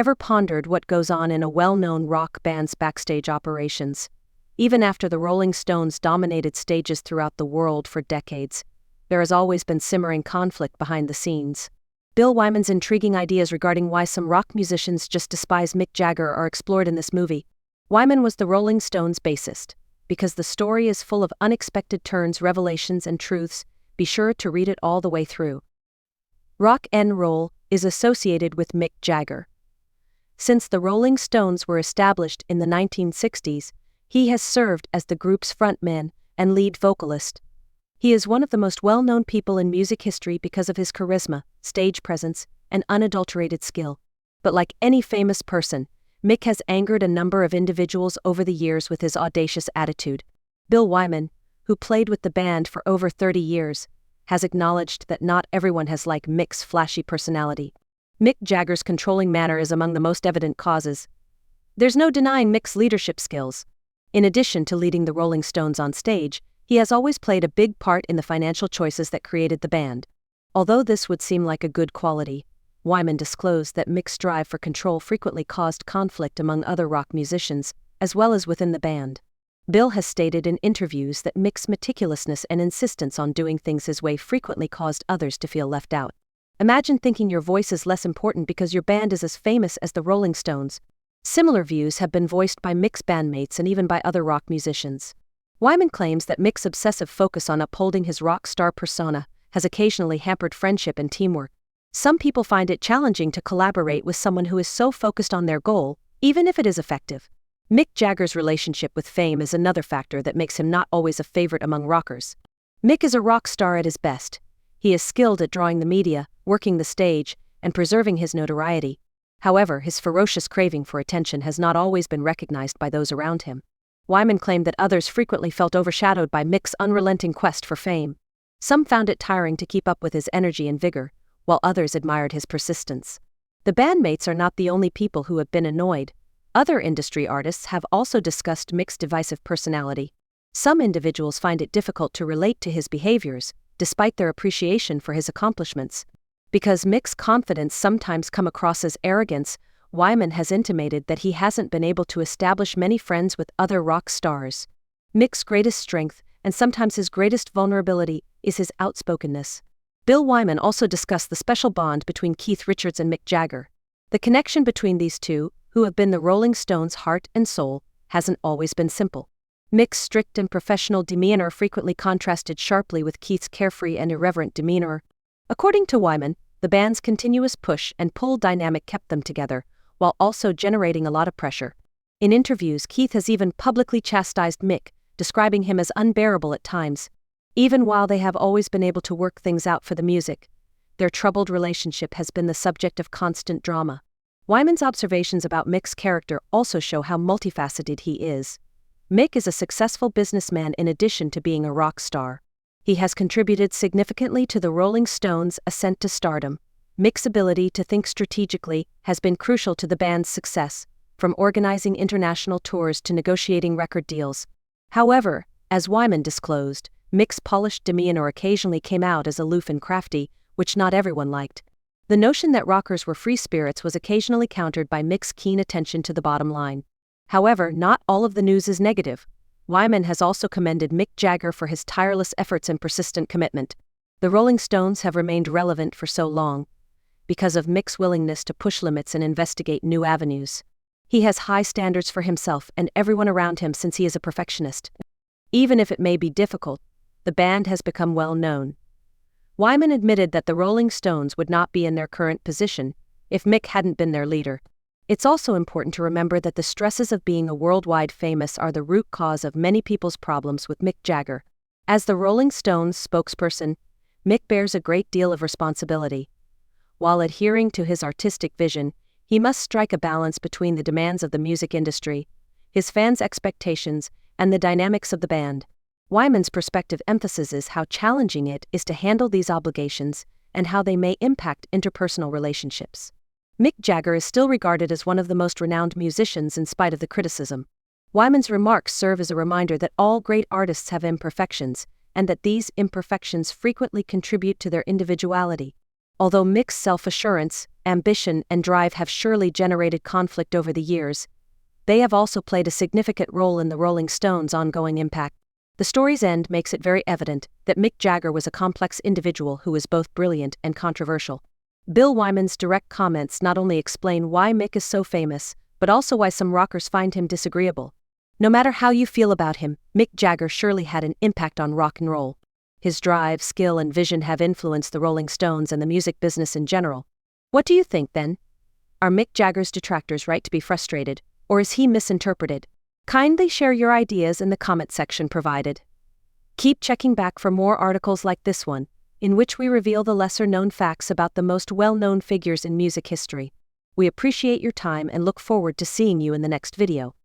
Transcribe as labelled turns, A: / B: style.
A: ever pondered what goes on in a well-known rock band's backstage operations? Even after the Rolling Stones dominated stages throughout the world for decades, there has always been simmering conflict behind the scenes. Bill Wyman's intriguing ideas regarding why some rock musicians just despise Mick Jagger are explored in this movie. Wyman was the Rolling Stones' bassist. Because the story is full of unexpected turns, revelations, and truths, be sure to read it all the way through. Rock and roll is associated with Mick Jagger. Since the Rolling Stones were established in the 1960s, he has served as the group's frontman and lead vocalist. He is one of the most well-known people in music history because of his charisma, stage presence, and unadulterated skill. But like any famous person, Mick has angered a number of individuals over the years with his audacious attitude. Bill Wyman, who played with the band for over 30 years, has acknowledged that not everyone has liked Mick's flashy personality. Mick Jagger's controlling manner is among the most evident causes. There's no denying Mick's leadership skills. In addition to leading the Rolling Stones on stage, he has always played a big part in the financial choices that created the band. Although this would seem like a good quality, Wyman disclosed that Mick's drive for control frequently caused conflict among other rock musicians, as well as within the band. Bill has stated in interviews that Mick's meticulousness and insistence on doing things his way frequently caused others to feel left out. Imagine thinking your voice is less important because your band is as famous as the Rolling Stones. Similar views have been voiced by Mick's bandmates and even by other rock musicians. Wyman claims that Mick's obsessive focus on upholding his rock star persona has occasionally hampered friendship and teamwork. Some people find it challenging to collaborate with someone who is so focused on their goal, even if it is effective. Mick Jagger's relationship with fame is another factor that makes him not always a favorite among rockers. Mick is a rock star at his best. He is skilled at drawing the media, working the stage, and preserving his notoriety. However, his ferocious craving for attention has not always been recognized by those around him. Wyman claimed that others frequently felt overshadowed by Mick's unrelenting quest for fame. Some found it tiring to keep up with his energy and vigor, while others admired his persistence. The bandmates are not the only people who have been annoyed. Other industry artists have also discussed Mick's divisive personality. Some individuals find it difficult to relate to his behaviors, despite their appreciation for his accomplishments. Because Mick's confidence sometimes come across as arrogance, Wyman has intimated that he hasn't been able to establish many friends with other rock stars. Mick's greatest strength, and sometimes his greatest vulnerability, is his outspokenness. Bill Wyman also discussed the special bond between Keith Richards and Mick Jagger. The connection between these two, who have been the Rolling Stones' heart and soul, hasn't always been simple. Mick's strict and professional demeanor frequently contrasted sharply with Keith's carefree and irreverent demeanor. According to Wyman, the band's continuous push and pull dynamic kept them together, while also generating a lot of pressure. In interviews, Keith has even publicly chastised Mick, describing him as unbearable at times. Even while they have always been able to work things out for the music, their troubled relationship has been the subject of constant drama. Wyman's observations about Mick's character also show how multifaceted he is. Mick is a successful businessman in addition to being a rock star. He has contributed significantly to the Rolling Stones' ascent to stardom. Mick's ability to think strategically has been crucial to the band's success, from organizing international tours to negotiating record deals. However, as Wyman disclosed, Mick's polished demeanor occasionally came out as aloof and crafty, which not everyone liked. The notion that rockers were free spirits was occasionally countered by Mick's keen attention to the bottom line. However, not all of the news is negative. Wyman has also commended Mick Jagger for his tireless efforts and persistent commitment. The Rolling Stones have remained relevant for so long because of Mick's willingness to push limits and investigate new avenues. He has high standards for himself and everyone around him since he is a perfectionist. Even if it may be difficult, the band has become well known. Wyman admitted that the Rolling Stones would not be in their current position if Mick hadn't been their leader. It's also important to remember that the stresses of being a worldwide famous are the root cause of many people's problems with Mick Jagger. As the Rolling Stones spokesperson, Mick bears a great deal of responsibility. While adhering to his artistic vision, he must strike a balance between the demands of the music industry, his fans' expectations, and the dynamics of the band. Wyman's perspective emphasizes how challenging it is to handle these obligations and how they may impact interpersonal relationships. Mick Jagger is still regarded as one of the most renowned musicians in spite of the criticism. Wyman's remarks serve as a reminder that all great artists have imperfections, and that these imperfections frequently contribute to their individuality. Although Mick's self-assurance ambition, and drive have surely generated conflict over the years, they have also played a significant role in the Rolling Stones' ongoing impact. The story's end makes it very evident that Mick Jagger was a complex individual who was both brilliant and controversial. Bill Wyman's direct comments not only explain why Mick is so famous, but also why some rockers find him disagreeable. No matter how you feel about him, Mick Jagger surely had an impact on rock and roll. His drive, skill, and vision have influenced the Rolling Stones and the music business in general. What do you think, then? Are Mick Jagger's detractors right to be frustrated, or is he misinterpreted? Kindly share your ideas in the comment section provided. Keep checking back for more articles like this one, in which we reveal the lesser-known facts about the most well-known figures in music history. We appreciate your time and look forward to seeing you in the next video.